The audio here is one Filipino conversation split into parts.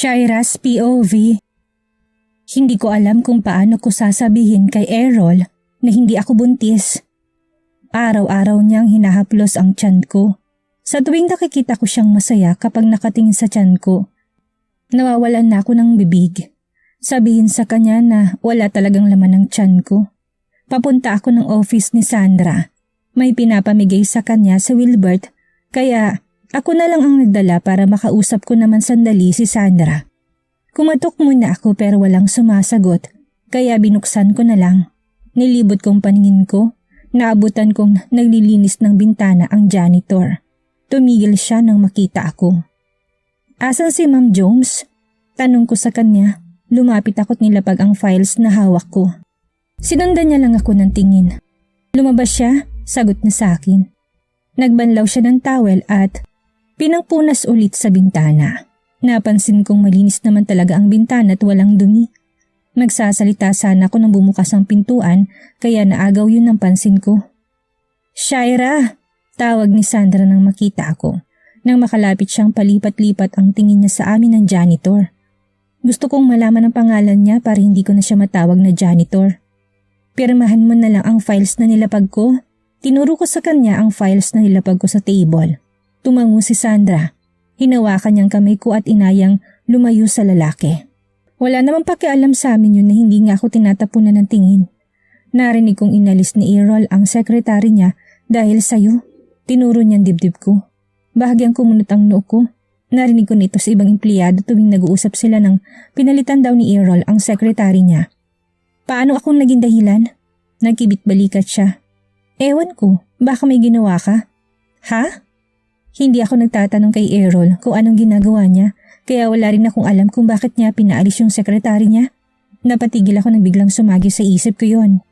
Shaira's POV. Hindi ko alam kung paano ko sasabihin kay Errol na hindi ako buntis. Araw-araw niyang hinahaplos ang tiyan ko. Sa tuwing nakikita ko siyang masaya kapag nakatingin sa tiyan ko, nawawalan na ako ng bibig. Sabihin sa kanya na wala talagang laman ng tiyan ko. Papunta ako ng office ni Sandra. May pinapamigay sa kanya si Wilbert, kaya ako na lang ang nagdala para makausap ko naman sandali si Sandra. Kumatok muna ako pero walang sumasagot, kaya binuksan ko na lang. Nilibot kong paningin ko, naabutan kong naglilinis ng bintana ang janitor. Tumigil siya nang makita ako. Asan si Ma'am Jones? Tanong ko sa kanya. Lumapit ako't nilapag ang files na hawak ko. Sinundan niya lang ako ng tingin. Lumabas siya, sagot niya sa akin. Nagbanlaw siya ng towel at pinangpunas ulit sa bintana. Napansin kong malinis naman talaga ang bintana at walang dumi. Magsasalita sana ako nang bumukas ang pintuan kaya naagaw yun ng pansin ko. Shaira! Tawag ni Sandra nang makita ako. Nang makalapit siyang palipat-lipat ang tingin niya sa amin ng janitor. Gusto kong malaman ang pangalan niya para hindi ko na siya matawag na janitor. Pirmahan mo na lang ang files na nilapag ko. Tinuro ko sa kanya ang files na nilapag ko sa table. Tumango si Sandra. Hinawakan niyang kamay ko at inayang lumayo sa lalaki. Wala namang pakialam sa amin yun na hindi nga ako tinatapunan ng tingin. Narinig kong inalis ni Errol ang sekretary niya dahil sa'yo. Tinuro niyang dibdib ko. Bahagyang kumunot ang noo ko. Narinig ko nito sa ibang empleyado tuwing nag-uusap sila ng pinalitan daw ni Errol ang sekretary niya. Paano akong naging dahilan? Nagkibit balikat siya. Ewan ko, baka may ginawa ka? Ha? Hindi ako nagtatanong kay Errol kung anong ginagawa niya, kaya wala rin akong alam kung bakit niya pinaalis yung sekretary niya. Napatigil ako nang biglang sumagi sa isip ko yon.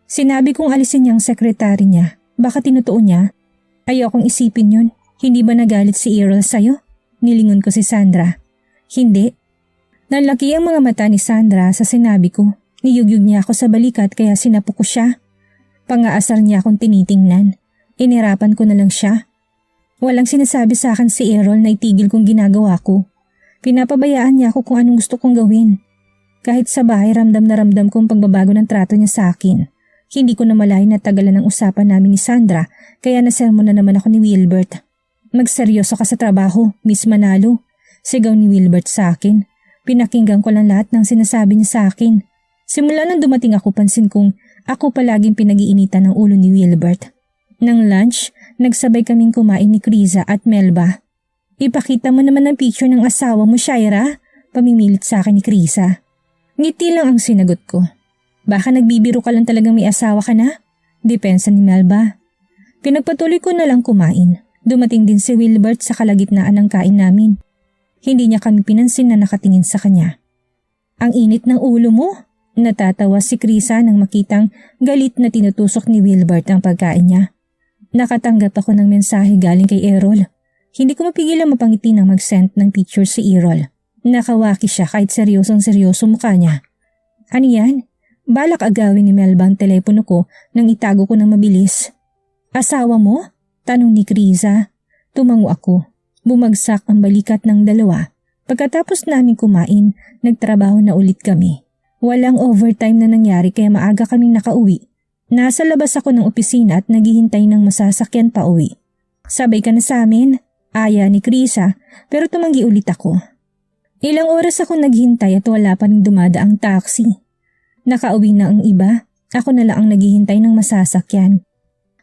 Sinabi kong alisin niya ang sekretary niya, baka tinutuon niya. Ayokong isipin yun, hindi ba nagalit si Errol sa'yo? Nilingon ko si Sandra. Hindi. Nalaki ang mga mata ni Sandra sa sinabi ko. Niyugyug niya ako sa balikat kaya sinapo ko siya. Pangaasar niya akong tinitingnan. Inirapan ko na lang siya. Walang sinasabi sa akin si Errol na itigil kong ginagawa ko. Pinapabayaan niya ako kung anong gusto kong gawin. Kahit sa bahay ramdam na ramdam kong pagbabago ng trato niya sa akin. Hindi ko na malayan na tagalan ng usapan namin ni Sandra kaya nasermon na naman ako ni Wilbert. Magseryoso ka sa trabaho, Miss Manalo. Sigaw ni Wilbert sa akin. Pinakinggan ko lang lahat ng sinasabi niya sa akin. Simula nang dumating ako pansin kong ako palaging pinag-iinitan ng ulo ni Wilbert. Nang lunch, nagsabay kaming kumain ni Criza at Melba. Ipakita mo naman ang picture ng asawa mo, Shaira. Pamimilit sa akin ni Criza. Ngiti lang ang sinagot ko. Baka nagbibiro ka lang talagang may asawa ka na? Depensa ni Melba. Pinagpatuloy ko na lang kumain. Dumating din si Wilbert sa kalagitnaan ng kain namin. Hindi niya kami pinansin na nakatingin sa kanya. Ang init ng ulo mo? Natatawa si Criza nang makitang galit na tinutusok ni Wilbert ang pagkain niya. Nakatanggap ako ng mensahe galing kay Errol. Hindi ko mapigilan mapangiti nang mag-send ng picture si Errol. Nakawaki siya kahit seryosong-seryoso mukha niya. Ano yan? Balak agawin ni Melba ang telepono ko nang itago ko ng mabilis. Asawa mo? Tanong ni Criza. Tumango ako. Bumagsak ang balikat ng dalawa. Pagkatapos namin kumain, nagtrabaho na ulit kami. Walang overtime na nangyari kaya maaga kaming nakauwi. Nasa labas ako ng opisina at naghihintay ng masasakyan pa uwi. Sabay ka na sa amin? Aya ni Criza, pero tumanggi ulit ako. Ilang oras ako naghintay at wala pa rin dumadaang taxi. Nakauwi na ang iba, ako na lang ang naghihintay ng masasakyan.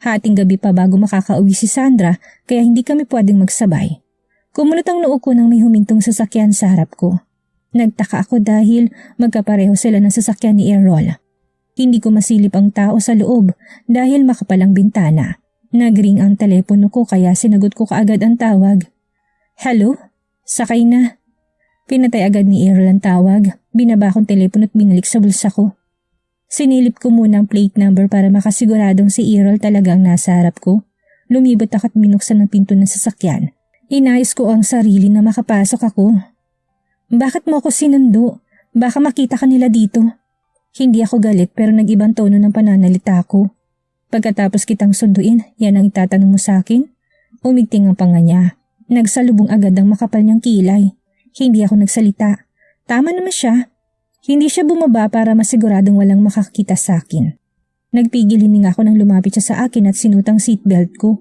Hating gabi pa bago makakauwi si Sandra kaya hindi kami pwedeng magsabay. Kumunot ang noo ko nang may humintong sasakyan sa harap ko. Nagtaka ako dahil magkapareho sila ng sasakyan ni Errol. Hindi ko masilip ang tao sa loob dahil makapalang bintana. Nagring ang telepono ko kaya sinagot ko kaagad ang tawag. Hello? Sakay na. Pinatay agad ni Errol ang tawag. Binaba kong telepono at binalik sa bulsa ko. Sinilip ko muna ang plate number para makasiguradong si Errol talaga ang nasa harap ko. Lumibot ako at binuksan ang pinto ng sasakyan. Inayos ko ang sarili na makapasok ako. Bakit mo ako sinundo? Baka makita ka nila dito. Hindi ako galit pero nag-ibang tono ng pananalita ko. Pagkatapos kitang sunduin, yan ang itatanong mo sa akin? Umigting ang panga niya. Nagsalubong agad ang makapal niyang kilay. Hindi ako nagsalita. Tama naman siya. Hindi siya bumaba para masiguradong walang makakita sa akin. Nagpigil hininga ako nang lumapit siya sa akin at sinutang seatbelt ko.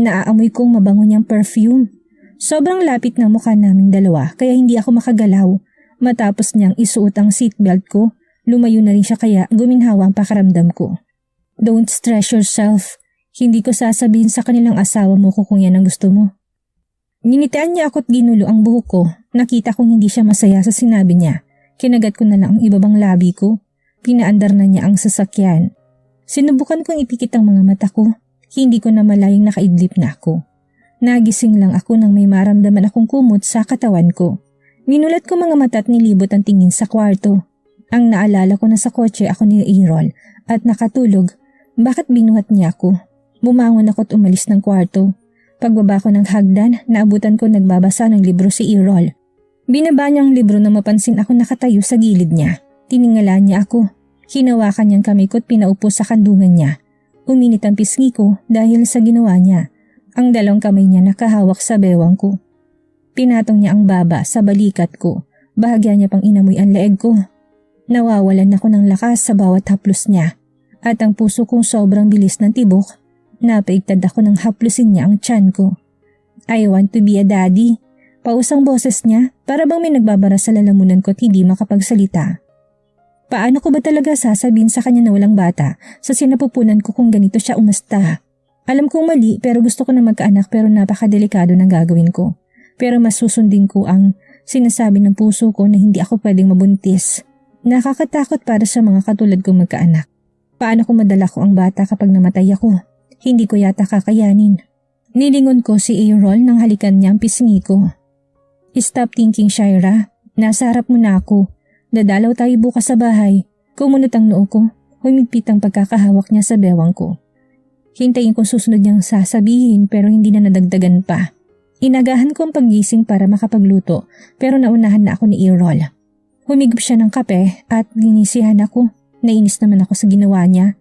Naaamoy kong mabango niyang perfume. Sobrang lapit ng mukha naming dalawa kaya hindi ako makagalaw. Matapos niyang isuot ang seatbelt ko, lumayo na rin siya kaya guminhawa ang pakaramdam ko. Don't stress yourself. Hindi ko sasabihin sa kanilang asawa mo kung yan ang gusto mo. Ninitian niya ako't ginulo ang buhok ko. Nakita kong hindi siya masaya sa sinabi niya. Kinagat ko na lang ang ibabang labi ko. Pinaandar na niya ang sasakyan. Sinubukan kong ipikit ang mga mata ko. Hindi ko na malayang nakaidlip na ako. Nagising lang ako nang may maramdaman akong kumot sa katawan ko. Minulat ko mga mata at nilibot ang tingin sa kwarto. Ang naalala ko na sa kotse ako ni Errol at nakatulog. Bakit binuhat niya ako? Bumangon ako at umalis ng kwarto. Pagbaba ko ng hagdan, naabutan ko nagbabasa ng libro si Errol. Binaba niya ang libro na mapansin ako nakatayo sa gilid niya. Tiningalaan niya ako. Hinawakan niyang kamay ko at pinaupo sa kandungan niya. Uminit ang pisngi ko dahil sa ginawa niya. Ang dalawang kamay niya nakahawak sa bewang ko. Pinatong niya ang baba sa balikat ko. Bahagya niya pang inamoy ang leeg ko. Nawawalan ako ng lakas sa bawat haplos niya. At ang puso kong sobrang bilis ng tibok. Napaigtad ako nang haplusin niya ang tiyan ko. I want to be a daddy. Pausang boses niya para bang may nagbabara sa lalamunan ko at hindi makapagsalita. Paano ko ba talaga sasabihin sa kanya na walang bata sa sinapupunan ko kung ganito siya umasta? Alam kong mali pero gusto ko na magkaanak pero napakadelikado ng gagawin ko. Pero mas susundin ko ang sinasabi ng puso ko na hindi ako pwedeng mabuntis. Nakakatakot para sa mga katulad kong magkaanak. Paano ko madala ko ang bata kapag namatay ako? Hindi ko yata kakayanin. Nilingon ko si Errol nang halikan niya ang pisngi ko. Stop thinking, Shaira. Nasa harap mo na ako. Dadalaw tayo bukas sa bahay. Kumunot ang noo ko. Humigpit ang pagkakahawak niya sa bewang ko. Hintayin kong susunod niyang sasabihin pero hindi na nadagdagan pa. Inagahan ko ang paggising para makapagluto pero naunahan na ako ni Errol. Humigop siya ng kape at ginisihan ako. Nainis naman ako sa ginawa niya.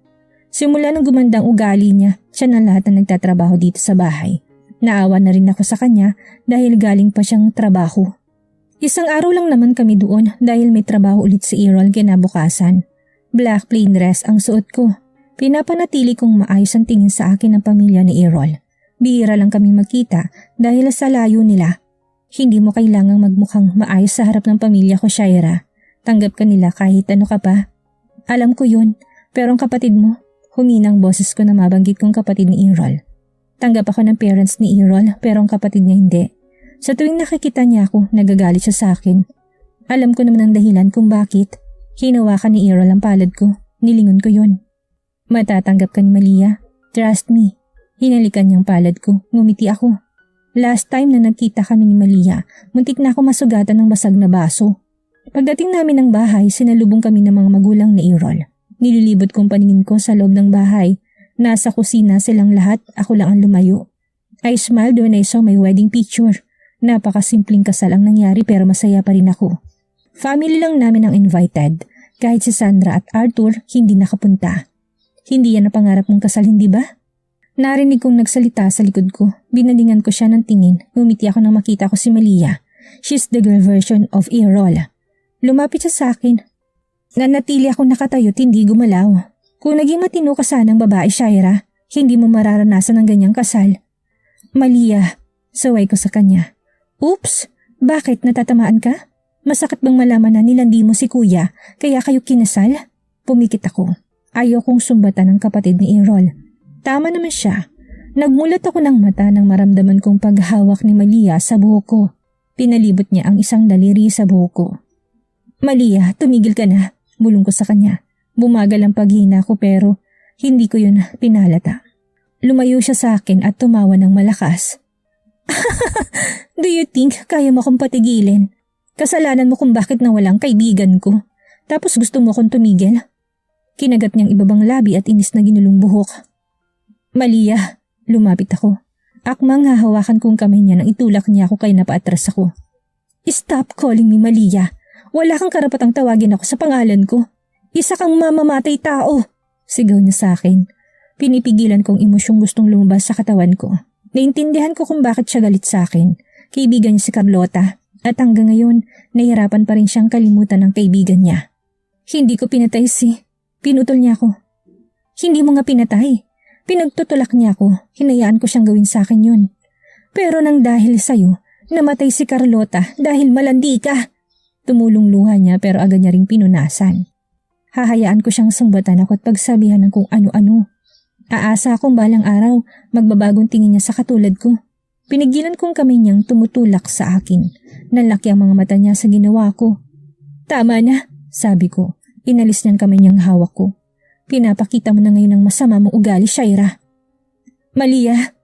Simula nang gumandang ugali niya, siya na lahat na nagtatrabaho dito sa bahay. Naawa na rin ako sa kanya dahil galing pa siyang trabaho. Isang araw lang naman kami doon dahil may trabaho ulit si Errol kinabukasan. Black plain dress ang suot ko. Pinapanatili kong maayos ang tingin sa akin ng pamilya ni Errol. Bihira lang kami magkita dahil sa layo nila. Hindi mo kailangang magmukhang maayos sa harap ng pamilya ko, Shaira. Tanggap ka nila kahit ano ka pa. Alam ko yun, pero ang kapatid mo, huminang boses ko na mabanggit kong kapatid ni Errol. Tanggap ako ng parents ni Errol pero ang kapatid niya hindi. Sa tuwing nakikita niya ako, nagagalit siya sa akin. Alam ko naman ang dahilan kung bakit. Hinawakan ni Errol ang palad ko. Nilingon ko yun. Matatanggap ka ni Malia. Trust me. Hinalikan niyang palad ko. Ngumiti ako. Last time na nagkita kami ni Malia, muntik na ako masugatan ng basag na baso. Pagdating namin ng bahay, sinalubong kami ng mga magulang ni Errol. Nililibot kong paningin ko sa loob ng bahay. Nasa kusina silang lahat, ako lang ang lumayo. I smiled when I saw my wedding picture. Napakasimpleng kasal ang nangyari pero masaya pa rin ako. Family lang namin ang invited. Kahit si Sandra at Arthur hindi nakapunta. Hindi yan ang pangarap mong kasal, hindi ba? Narinig kong nagsalita sa likod ko. Binalingan ko siya ng tingin. Ngumiti ako nang makita ko si Malia. She's the girl version of Errol. Lumapit siya sa akin. Nanatili akong nakatayo't hindi gumalaw. Kung naging matino ka sanang babae, Shaira, hindi mo mararanasan ang ganyang kasal. Malia, saway ko sa kanya. Oops, bakit natatamaan ka? Masakit bang malaman na nilandi mo si kuya kaya kayo kinasal? Pumikit ako. Ayaw kong sumbatan ng kapatid ni Errol. Tama naman siya. Nagmulat ako ng mata nang maramdaman kong paghawak ni Malia sa buhok ko. Pinalibot niya ang isang daliri sa buhok ko. Malia, tumigil ka na. Bulong ko sa kanya. Bumagal ang paghina ko pero hindi ko yun pinalata. Lumayo siya sa akin at tumawa ng malakas. Do you think kaya mo akong patigilin? Kasalanan mo kung bakit nawalang kaibigan ko. Tapos gusto mo akong tumigil? Kinagat niyang ibabang labi at inis na ginulong buhok. Malia, lumapit ako. Akmang hahawakan kong kamay niya nang itulak niya ako kaya napaatras ako. Stop calling me Malia. Wala kang karapatang tawagin ako sa pangalan ko. Isa kang mamamatay tao. Sigaw niya sa akin. Pinipigilan kong emosyong gustong lumabas sa katawan ko. Naintindihan ko kung bakit siya galit sa akin. Kaibigan niya si Carlota. At hanggang ngayon, nahihirapan pa rin siyang kalimutan ng kaibigan niya. Hindi ko pinatay pinutol niya ako. Hindi mo nga pinatay. Pinagtutulak niya ako, hinayaan ko siyang gawin sa akin yun. Pero nang dahil sa'yo, namatay si Carlota dahil malandi ka. Tumulong luha niya pero agad niya ring pinunasan. Hahayaan ko siyang sumbatan ako at pagsabihan ng kung ano-ano. Aasa akong balang araw, magbabagong tingin niya sa katulad ko. Pinigilan kong kamay niyang tumutulak sa akin. Nalaki ang mga mata niya sa ginawa ko. Tama na, sabi ko. Inalis niyang kamay niyang hawak ko. Pinapakita mo na ngayon ang masama mong ugali, Shaira. Malia,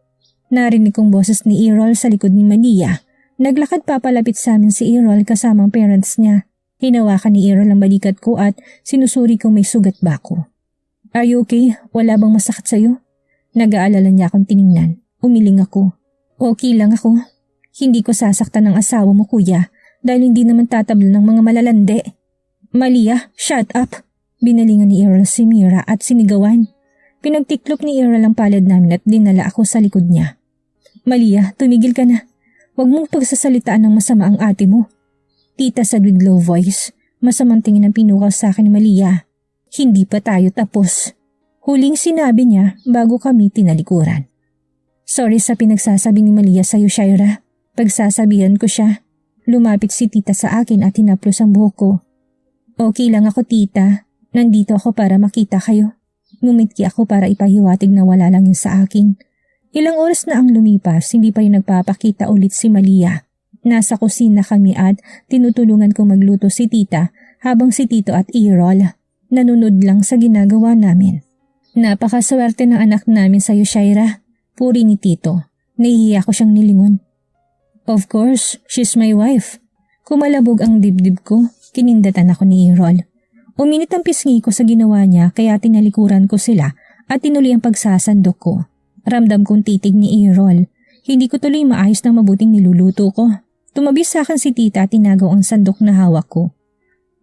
narinig kong boses ni Errol sa likod ni Malia. Naglakad papalapit sa amin si Errol kasama ang parents niya. Hinawakan ni Errol ang balikat ko at sinusuri kong may sugat ba ako. Are you okay? Wala bang masakit sa'yo? Nag-aalala niya akong tiningnan. Umiling ako. Okay lang ako. Hindi ko sasaktan ng asawa mo, kuya, dahil hindi naman tatablo ng mga malalande. Malia, shut up! Binalingan ni Errol si Mira at sinigawan. Pinagtiklop ni Errol ang palad namin at dinala ako sa likod niya. Malia, tumigil ka na. Huwag mong pagsasalitaan ng masama ang ate mo. Tita said with low voice. Masamang tingin ang pinukaw sa akin ni Malia. Hindi pa tayo tapos. Huling sinabi niya bago kami tinalikuran. Sorry sa pinagsasabi ni Malia sa'yo, Shaira. Pagsasabihan ko siya. Lumapit si tita sa akin at hinaplos ang buhok ko. Okay lang ako, tita. Nandito ako para makita kayo. Ngumiti ako para ipahiwatig na wala lang yun sa akin. Ilang oras na ang lumipas, hindi pa rin nagpapakita ulit si Malia. Nasa kusina kami at tinutulungan kong magluto si tita habang si Tito at Errol nanunod lang sa ginagawa namin. Napakaswerte ng anak namin sa'yo, Shaira. Puri ni Tito. Nahihiya ko siyang nilingon. Of course, she's my wife. Kumalabog ang dibdib ko, kinindatan ako ni Errol. Uminit ang pisngi ko sa ginawa niya kaya tinalikuran ko sila at tinuloy ang pagsasandok ko. Ramdam kong titig ni Errol. Hindi ko tuloy maayos ng mabuting niluluto ko. Tumabi sa akin si tita at tinagaw ang sandok na hawak ko.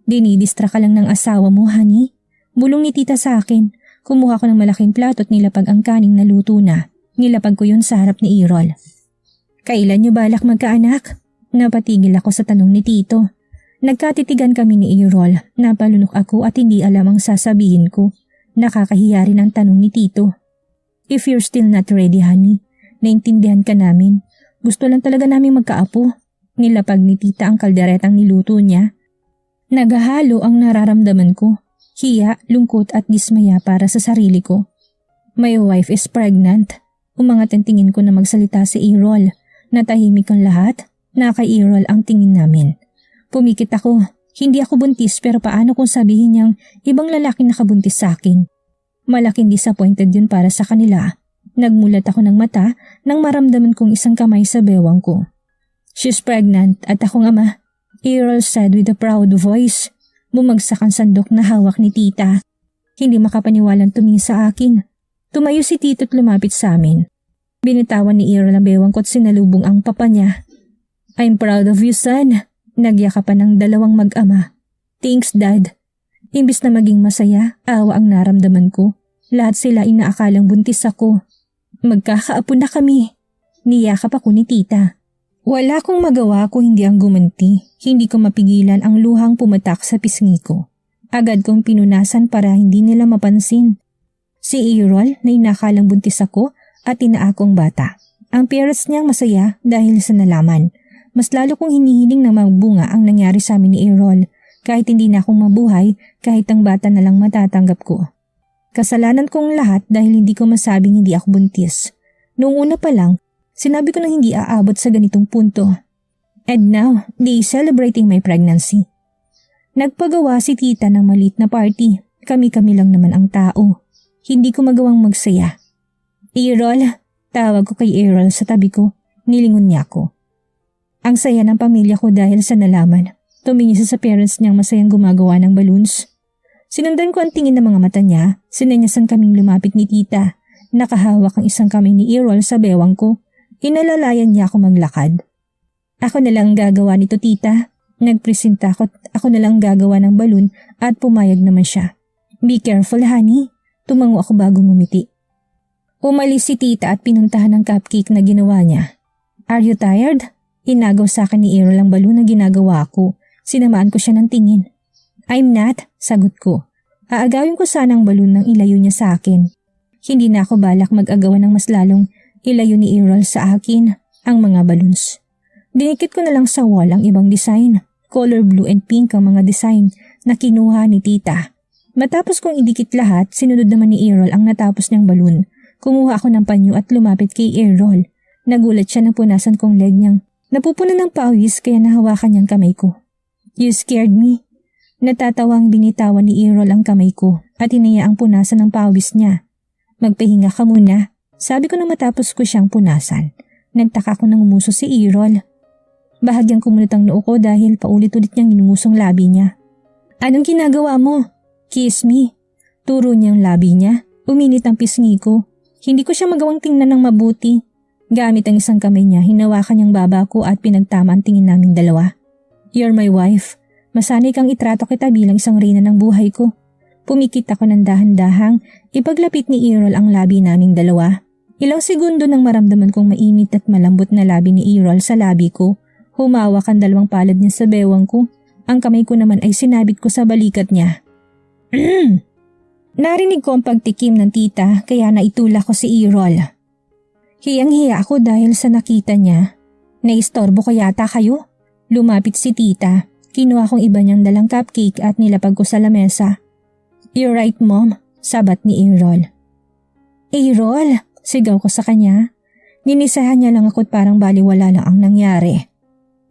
Dinidistra ka lang ng asawa mo, honey. Bulong ni tita sa akin. Kumuha ko ng malaking plato at nilapag ang kaning naluto na. Nilapag ko yun sa harap ni Errol. Kailan niyo balak magkaanak? Napatigil ako sa tanong ni Tito. Nagkatitigan kami ni Errol. Napalunok ako at hindi alam ang sasabihin ko. Nakakahiya rin ang tanong ni Tito. If you're still not ready, honey, naintindihan ka namin. Gusto lang talaga namin magkaapo. Nilapag ni tita ang kalderetang niluto niya. Nagahalo ang nararamdaman ko. Hiya, lungkot at dismaya para sa sarili ko. My wife is pregnant. Umangat ang tingin ko na magsalita si Errol. Natahimik ang lahat. Na kay Errol ang tingin namin. Pumikit ako. Hindi ako buntis pero paano kung sabihin niyang ibang lalaki nakabuntis sa akin? Malaking disappointed yun para sa kanila. Nagmulat ako ng mata nang maramdaman kong isang kamay sa bewang ko. She's pregnant at akong ama. Errol said with a proud voice. Bumagsak ang sandok na hawak ni tita. Hindi makapaniwalang tumingin sa akin. Tumayo si Tito at lumapit sa amin. Binitawan ni Errol ang bewang ko at sinalubong ang papa niya. I'm proud of you, son. Nagyakapan ng dalawang mag-ama. Thanks, Dad. Imbis na maging masaya, awa ang naramdaman ko. Lahat sila inaakalang buntis ako. Magkakaapo na kami. Niyakap ako ni tita. Wala akong magawa kung hindi ang gumanti. Hindi ko mapigilan ang luhang pumatak sa pisngi ko. Agad kong pinunasan para hindi nila mapansin. Si Errol na inakalang buntis ako at inaakong bata. Ang parents niyang masaya dahil sa nalaman. Mas lalo kong hinihiling na magbunga ang nangyari sa amin ni Errol. Kahit hindi na akong mabuhay, kahit ang bata na lang matatanggap ko. Kasalanan kong lahat dahil hindi ko masabing hindi ako buntis. Noong una pa lang, sinabi ko na hindi aabot sa ganitong punto. And now, they celebrating my pregnancy. Nagpagawa si tita ng maliit na party. Kami-kami lang naman ang tao. Hindi ko magawang magsaya. Errol, tawag ko kay Errol sa tabi ko. Nilingon niya ako. Ang saya ng pamilya ko dahil sa nalaman. Tumingin siya sa parents niyang masayang gumagawa ng balloons. Sinundan ko ang tingin ng mga mata niya. Sinanyasan kaming lumapit ni tita. Nakahawak ang isang kamay ni Errol sa bewang ko. Inalalayan niya ako maglakad. Ako na lang gagawa nito, tita. Nagpresenta ako na lang gagawa ng balloon at pumayag naman siya. Be careful, honey. Tumango ako bago ngumiti. Umalis si tita at pinuntahan ng cupcake na ginawa niya. Are you tired? Inagaw sa akin ni Errol ang balon na ginagawa ko. Sinamaan ko siya ng tingin. I'm not, sagot ko. Aagawin ko sana ang balon nang ilayo niya sa akin. Hindi na ako balak mag-agawan ng mas lalong ilayo ni Errol sa akin ang mga balloons. Dinikit ko na lang sa wall ang ibang design. Color blue and pink ang mga design na kinuha ni tita. Matapos kong idikit lahat, sinunod naman ni Errol ang natapos niyang balon. Kumuha ako ng panyo at lumapit kay Errol. Nagulat siya na punasan kong leg niyang. Napupunan ng pawis kaya nahawakan niyang kamay ko. You scared me. Natatawang binitawan ni Errol ang kamay ko at hinayaang punasan ng pawis niya. Magpahinga ka muna, sabi ko na matapos ko siyang punasan. Nagtaka ko nang umuso si Errol. Bahagyang kumulit ang noo ko dahil paulit-ulit niyang inungusong labi niya. Anong ginagawa mo? Kiss me. Turo niyang labi niya. Uminit ang pisngi ko. Hindi ko siya magawang tingnan ng mabuti. Gamit ang isang kamay niya, hinawakan niyang baba ko at pinagtama ang tingin naming dalawa. You're my wife. Masanay kang itrato kita bilang isang reyna ng buhay ko. Pumikit ako ng dahan-dahang, ipaglapit ni Errol ang labi naming dalawa. Ilang segundo nang maramdaman kong mainit at malambot na labi ni Errol sa labi ko. Humawak ang dalawang palad niya sa bewang ko. Ang kamay ko naman ay sinabit ko sa balikat niya. Narinig ko ang pagtikim ng tita kaya naitulak ko si Errol. Hiyang-hiya ako dahil sa nakita niya. Naistorbo ko yata kayo? Lumapit si tita. Kinuha kong iba niyang dalang cupcake at nilapag ko sa lamesa. You're right, Mom, sabat ni Errol. Errol, sigaw ko sa kanya. Ninisahan niya lang ako at parang baliwala lang ang nangyari.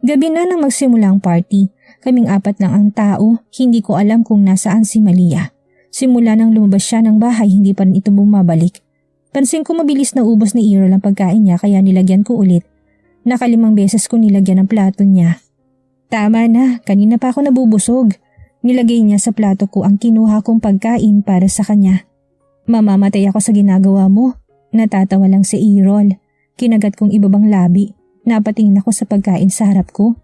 Gabi na nang magsimula ang party. Kaming apat lang ang tao, hindi ko alam kung nasaan si Malia. Simula nang lumabas siya ng bahay, hindi pa rin ito bumabalik. Pansin ko mabilis na ubos ni Errol ang pagkain niya kaya nilagyan ko ulit. Nakalimang beses ko nilagyan ang plato niya. Tama na, kanina pa ako nabubusog. Nilagay niya sa plato ko ang kinuha kong pagkain para sa kanya. Mamamatay ako sa ginagawa mo. Natatawa lang si Errol. Kinagat kong ibabang labi. Napatingin ako sa pagkain sa harap ko.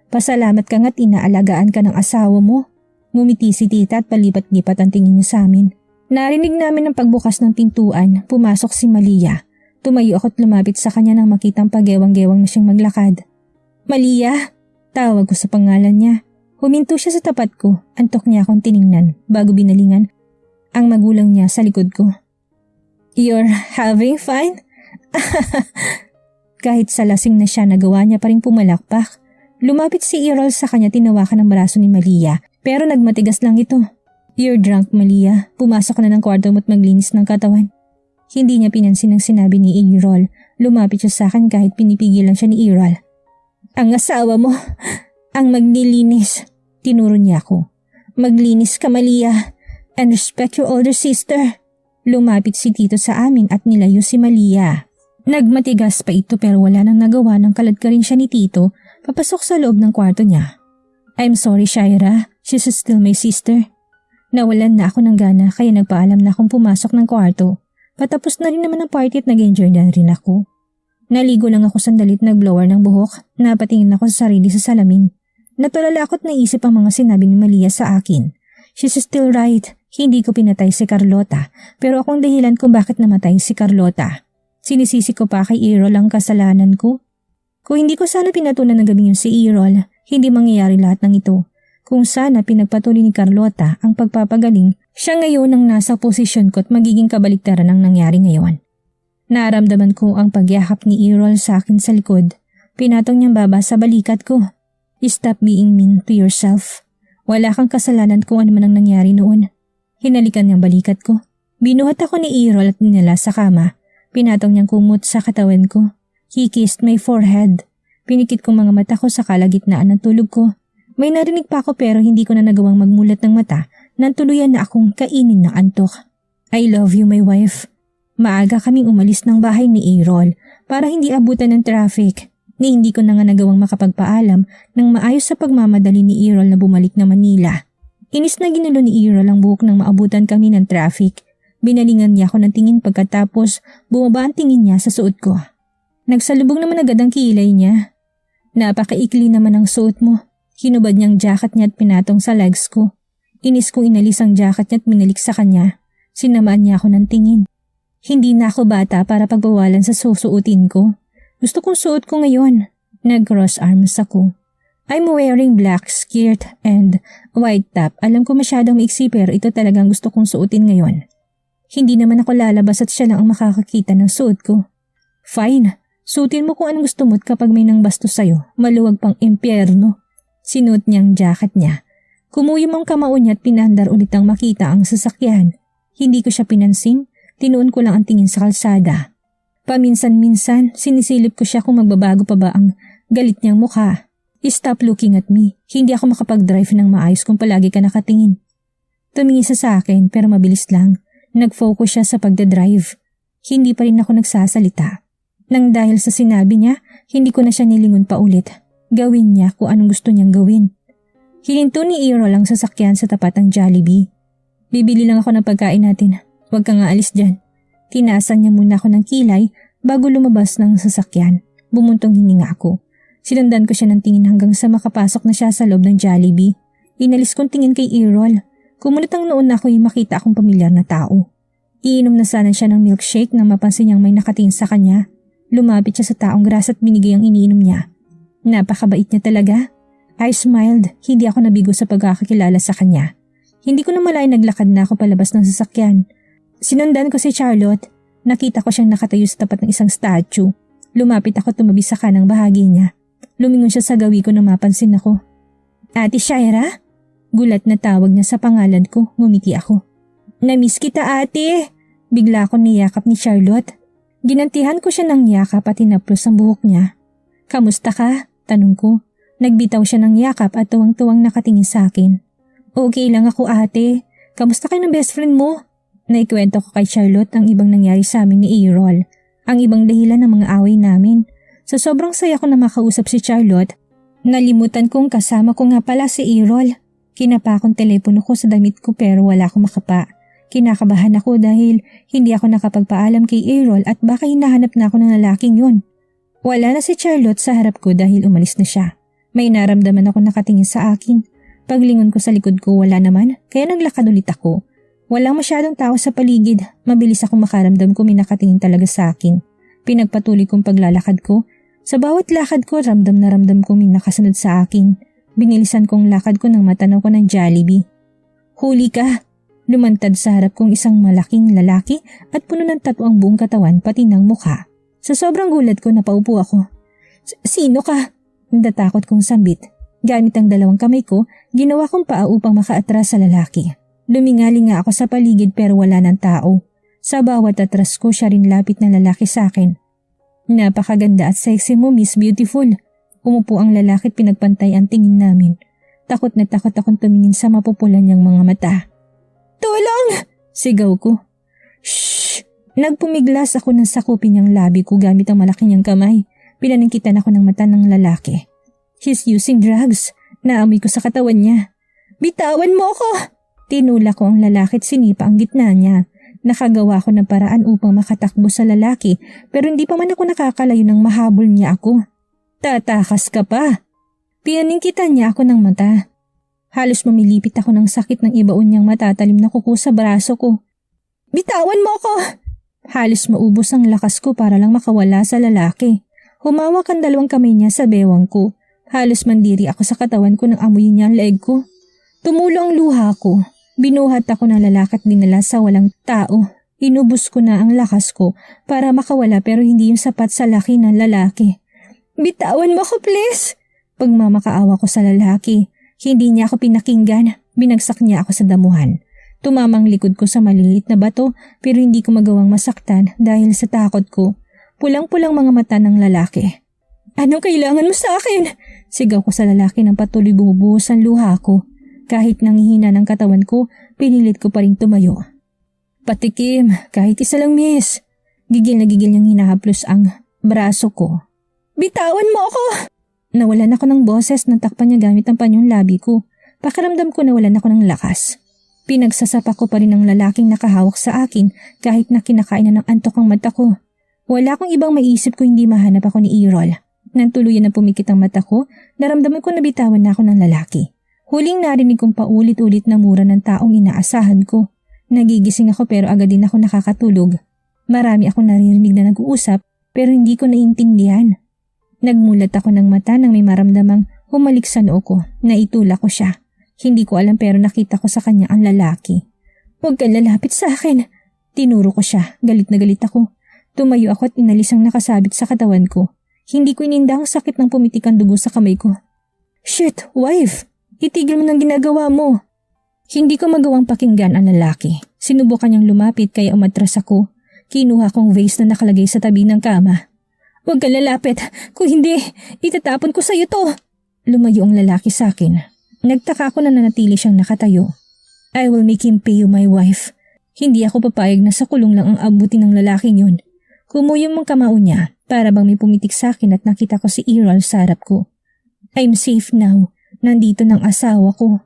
Pasalamat ka nga't inaalagaan ka ng asawa mo. Ngumiti si tita at palipat-lipat ang tingin niya sa amin. Narinig namin ang pagbukas ng pintuan, pumasok si Malia. Tumayo ako't lumapit sa kanya nang makitang pagewang-gewang na siyang maglakad. Malia! Tawag ko sa pangalan niya. Huminto siya sa tapat ko, antok niya akong tiningnan bago binalingan ang magulang niya sa likod ko. You're having fun? Kahit sa lasing na siya nagawa niya pa rin pumalakpak. Lumapit si Errol sa kanya tinawakan ng braso ni Malia pero nagmatigas lang ito. You're drunk, Malia. Pumasok na ng kwarto mo't maglinis ng katawan. Hindi niya pinansin ang sinabi ni Errol. Lumapit siya sa akin kahit pinipigilan siya ni Errol. Ang asawa mo, ang maglilinis. Tinuro niya ako. Maglinis ka, Malia. And respect your older sister. Lumapit si Tito sa amin at nilayo si Malia. Nagmatigas pa ito pero wala nang nagawa nang kaladkarin siya ni Tito papasok sa loob ng kwarto niya. I'm sorry, Shaira. She's still my sister. Nawalan na ako ng gana kaya nagpaalam na akong pumasok ng kwarto. Patapos na rin naman ang party at nag-enjoy na rin ako. Naligo lang ako sandalit nag-blower ng buhok. Napatingin ako sa sarili sa salamin. Natulala ako't naisip ang mga sinabi ni Malia sa akin. She's still right. Hindi ko pinatay si Carlota pero akong dahilan kung bakit namatay si Carlota. Sinisisi ko pa kay Errol ang kasalanan ko. Kung hindi ko sana pinatulan ng gabing yun si Errol, hindi mangyayari lahat ng ito. Kung sana pinagpatuloy ni Carlota ang pagpapagaling, siya ngayon ang nasa posisyon ko at magiging kabaliktaran ang nangyari ngayon. Naramdaman ko ang pagyakap ni Errol sa akin sa likod. Pinatong niyang baba sa balikat ko. Stop being mean to yourself. Wala kang kasalanan kung ano man ang nangyari noon. Hinalikan niyang balikat ko. Binuhat ako ni Errol at dinala sa kama. Pinatong niyang kumot sa katawan ko. He kissed my forehead. Pinikit kong mga mata ko sa kalagitnaan ng tulog ko. May narinig pa ako pero hindi ko na nagawang magmulat ng mata nang tuluyan na akong kainin ng antok. I love you, my wife. Maaga kaming umalis ng bahay ni Errol para hindi abutan ng traffic. Ni hindi ko na nga nagawang makapagpaalam nang maayos sa pagmamadali ni Errol na bumalik na Manila. Inis na ginulo ni Errol ang buhok nang maabutan kami ng traffic. Binalingan niya ako ng tingin pagkatapos bumaba ang tingin niya sa suot ko. Nagsalubong naman agad ang kilay niya. Napakaikli naman ang suot mo. Hinubad niyang jacket niya at pinatong sa legs ko. Inis kong inalis ang jacket niya at minalik sa kanya. Sinamaan niya ako ng tingin. Hindi na ako bata para pagbawalan sa susuotin ko. Gusto kong suot ko ngayon. Nag-cross arms ako. I'm wearing black skirt and white top. Alam ko masyadong maiksi pero ito talagang gusto kong suotin ngayon. Hindi naman ako lalabas at siya lang ang makakakita ng suot ko. Fine, suotin mo kung anong gusto mo kapag may nang bastos sa'yo. Maluwag pang impyerno. Sinuot niyang jacket niya. Kumuyom ang kamao niya at pinandar ulit ang makita ang sasakyan. Hindi ko siya pinansin, tinuon ko lang ang tingin sa kalsada. Paminsan-minsan, sinisilip ko siya kung magbabago pa ba ang galit niyang mukha. Stop looking at me. Hindi ako makapag-drive ng maayos kung palagi ka nakatingin. Tumingin sa akin pero mabilis lang. Nag-focus siya sa pagdadrive. Hindi pa rin ako nagsasalita. Nang dahil sa sinabi niya, hindi ko na siya nilingon pa ulit. Gawin niya kung anong gusto niyang gawin. Hininto ni Errol ang sasakyan sa tapat ng Jollibee. Bibili lang ako ng pagkain natin. Huwag kang aalis dyan. Tinaasan niya muna ako ng kilay bago lumabas ng sasakyan. Bumuntong hininga ako. Sinundan ko siya ng tingin hanggang sa makapasok na siya sa loob ng Jollibee. Inalis kong tingin kay Errol. Kumunot ang noon na ako'y makita akong pamilyar na tao. Iinom na sana siya ng milkshake nang mapansin niyang may nakatingin sa kanya. Lumapit siya sa taong grasa at binigay ang iniinom niya. Napakabait niya talaga. I smiled. Hindi ako nabigo sa pagkakakilala sa kanya. Hindi ko na malay naglakad na ako palabas ng sasakyan. Sinundan ko si Charlotte. Nakita ko siyang nakatayo sa tapat ng isang statue. Lumapit ako tumabi sa kanang bahagi niya. Lumingon siya sa gawi ko nang mapansin ako. Ate Shaira? Gulat na tawag niya sa pangalan ko, ngumiti ako. Namiss kita ate! Bigla ako niyakap ni Charlotte. Ginantihan ko siya ng yakap at tinaplos ang buhok niya. Kamusta ka? Tanong ko. Nagbitaw siya ng yakap at tuwang-tuwang nakatingin sa akin. Okay lang ako ate. Kamusta kayo ng best friend mo? Naikwento ko kay Charlotte ang ibang nangyari sa amin ni Errol. Ang ibang dahilan ng mga away namin. Sa sobrang saya ko na makausap si Charlotte, nalimutan kong kasama ko nga pala si Errol. Kinapa akong telepono ko sa damit ko pero wala akong makapa. Kinakabahan ako dahil hindi ako nakapagpaalam kay Errol at baka hinahanap na ako ng lalaking yun. Wala na si Charlotte sa harap ko dahil umalis na siya. May naramdaman ako nakatingin sa akin. Paglingon ko sa likod ko wala naman kaya naglakad ulit ako. Walang masyadong tao sa paligid. Mabilis akong makaramdam kung may nakatingin talaga sa akin. Pinagpatuloy kong paglalakad ko. Sa bawat lakad ko, ramdam na ramdam kong may nakasunod sa akin. Binilisan kong lakad ko nang matanaw ko ng Jollibee. Huli ka! Lumantad sa harap kong isang malaking lalaki at puno ng tattoo ang buong katawan pati ng mukha. Sa sobrang gulat ko napaupo ako. Sino ka? Natakot kong sambit. Gamit ang dalawang kamay ko, ginawa kong paa upang makaatras sa lalaki. Lumingali nga ako sa paligid pero wala ng tao. Sa bawat atras ko siya rin lapit na lalaki sa akin. Napakaganda at sexy mo, Miss Beautiful. Umupo ang lalaki at pinagpantay ang tingin namin. Takot na takot akong tumingin sa mapupulan niyang mga mata. Tulong! Sigaw ko. Shhh! Nagpumiglas ako ng sakupin niyang labi ko gamit ang malaki niyang kamay. Pinaningkitan ako ng mata ng lalaki. He's using drugs. Naamoy ko sa katawan niya. Bitawan mo ako! Tinula ko ang lalaki at sinipa ang gitna niya. Nakagawa ko ng paraan upang makatakbo sa lalaki pero hindi pa man ako nakakalayo nang mahabol niya ako. Tatakas ka pa! Pinaningkitan niya ako ng mata. Halos mamilipit ako ng sakit ng ibaon niyang matatalim na kuko sa braso ko. Bitawan mo ako! Halos maubos ang lakas ko para lang makawala sa lalaki. Humawak ang dalawang kamay niya sa bewang ko. Halos mandiri ako sa katawan ko nang amuyin niya ang leeg ko. Tumulo ang luha ko. Binuhat ako ng lalaki at dinala sa walang tao. Inubos ko na ang lakas ko para makawala pero hindi yung sapat sa laki ng lalaki. Bitawan mo ako please! Pagmamakaawa ko sa lalaki. Hindi niya ako pinakinggan. Binagsak niya ako sa damuhan. Tumamang likod ko sa maliliit na bato pero hindi ko magawang masaktan dahil sa takot ko. Pulang-pulang mga mata ng lalaki. Anong kailangan mo sa akin? Sigaw ko sa lalaki nang patuloy bumubuhos ang luha ko. Kahit nanghihina ng katawan ko, pinilit ko pa rin tumayo. Patikim, kahit isa lang miss. Gigil na gigil niyang hinahaplos ang braso ko. Bitawan mo ako! Nawalan ako ng boses nang takpan niya gamit ang panyong labi ko. Pakiramdam ko nawalan ako ng lakas. Pinagsasapa ko pa rin ang lalaking nakahawak sa akin kahit na kinakain na ng antok ang mata ko. Wala akong ibang maisip ko hindi mahanap ako ni Errol. Nang tuluyan na pumikit ang mata ko, naramdaman ko na bitawan na ako ng lalaki. Huling narinig kong paulit-ulit na mura ng taong inaasahan ko. Nagigising ako pero agad din ako nakakatulog. Marami akong naririnig na nag-uusap pero hindi ko naiintindihan. Nagmulat ako ng mata nang may maramdamang humalik sa noo ko. Naitulak ko siya. Hindi ko alam pero nakita ko sa kanya ang lalaki. "Huwag kang lalapit sa akin." Tinuro ko siya. Galit na galit ako. Tumayo ako at inalis ang nakasabit sa katawan ko. Hindi ko ininda ang sakit ng pumitik ang dugo sa kamay ko. "Shit, wife! Itigil mo ng ginagawa mo." Hindi ko magawang pakinggan ang lalaki. Sinubukan niyang lumapit kaya umatras ako. Kinuha kong vase na nakalagay sa tabi ng kama. "Huwag kang lalapit. Kung hindi, itatapon ko sa iyo to." Lumayo ang lalaki sa akin. Nagtaka ako na nanatili siyang nakatayo. "I will make him pay you, my wife." Hindi ako papayag na sa kulong lang ang abutin ng lalaking yun. Kumuyom ang kamao niya para bang may pumitik sa akin at nakita ko si Errol sa harap ko. "I'm safe now. Nandito ng asawa ko."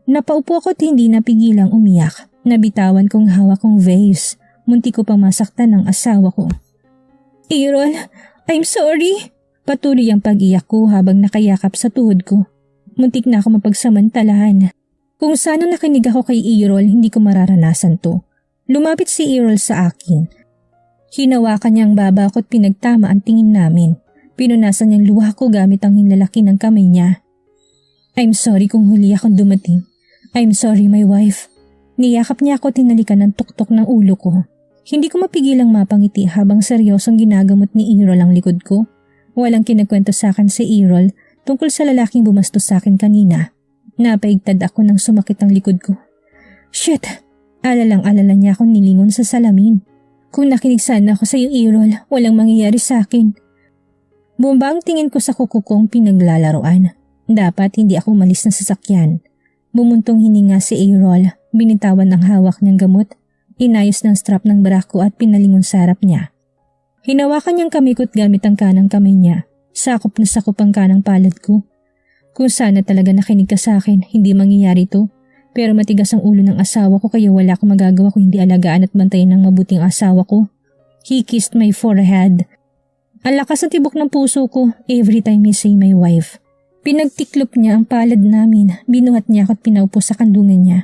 Napaupo ako at hindi napigilang umiyak. Nabitawan kong hawak kong vase. Munti ko pang masaktan ng asawa ko. "Errol, I'm sorry." Patuloy ang pag-iyak ko habang nakayakap sa tuhod ko. Muntik na ako mapagsamantalahan. Kung sana nakinig ako kay Errol, hindi ko mararanasan to. Lumapit si Errol sa akin. Hinawakan niya ang baba ko at pinagtama ang tingin namin. Pinunasan niyang luha ko gamit ang hinlalaki ng kamay niya. "I'm sorry kung huli akong dumating. I'm sorry, my wife." Niyakap niya ako at tinalikan ng tuktok ng ulo ko. Hindi ko mapigilang mapangiti habang seryosong ginagamot ni Errol ang likod ko. Walang kinagkwento sa akin si Errol tungkol sa lalaking bumastos sa akin kanina. Napaigtad ako nang sumakit ang likod ko. Shit! Alalang-alala niya akong nilingon sa salamin. Kung nakinig sana ako sa iyo, Errol, walang mangyayari sa akin. Bumaba ang tingin ko sa kuko kong pinaglalaroan. Dapat hindi ako umalis ng sasakyan. Bumuntong hininga si Errol, binitawan ng hawak niyang gamot, inayos ng strap ng bra ko at pinalingon sa harap niya. Hinawakan niyang kamikot gamit ang kanang kamay niya. Sakop na sakop ang kanang palad ko. Kung sana talaga nakinig ka sa akin, hindi mangyayari to. Pero matigas ang ulo ng asawa ko kaya wala akong magagawa kung hindi alagaan at bantayan ng mabuting asawa ko. He kissed my forehead. Ang lakas ng tibok ng puso ko every time he say my wife. Pinagtiklop niya ang palad namin, binuhat niya ako at pinaupo sa kandungan niya.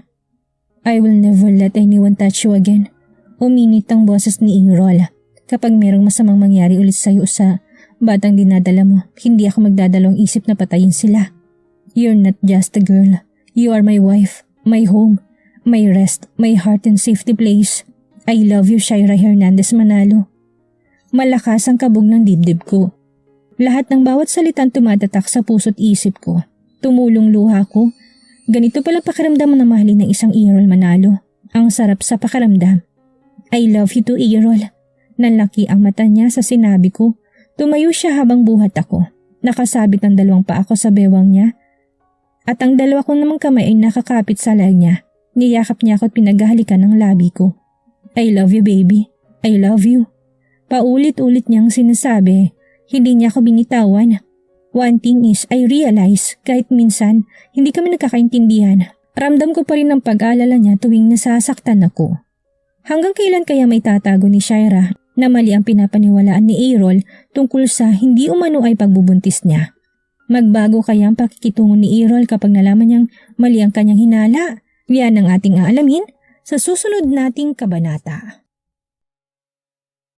I will never let anyone touch you again. Uminit ang boses ni Errol. Kapag merong masamang mangyari ulit sa'yo sa batang dinadala mo, hindi ako magdadalawang isip na patayin sila. You're not just a girl. You are my wife, my home, my rest, my heart and safety place. I love you, Shaira Hernandez Manalo. Malakas ang kabog ng dibdib ko. Lahat ng bawat salitang tumatatak sa puso't isip ko. Tumulong luha ko. Ganito pala pakiramdam na mahalin ng isang Errol Manalo. Ang sarap sa pakiramdam. I love you too, Errol. Nanlaki ang mata niya sa sinabi ko. Tumayo siya habang buhat ako. Nakasabit ang dalawang paa ko sa bewang niya. At ang dalawa kong namang kamay ay nakakapit sa leg niya. Niyakap niya ako at pinaghahalikan ng labi ko. I love you, baby. I love you. Paulit-ulit niyang sinasabi. Hindi niya ako binitawan. One thing is, I realize kahit minsan hindi kami nagkakaintindihan. Ramdam ko pa rin ang pag-alala niya tuwing nasasaktan ako. Hanggang kailan kaya may tatago ni Shaira na mali ang pinapaniwalaan ni Errol tungkol sa hindi umano ay pagbubuntis niya? Magbago kaya ang pakikitungo ni Errol kapag nalaman niyang mali ang kanyang hinala? Yan ang ating aalamin sa susunod nating kabanata.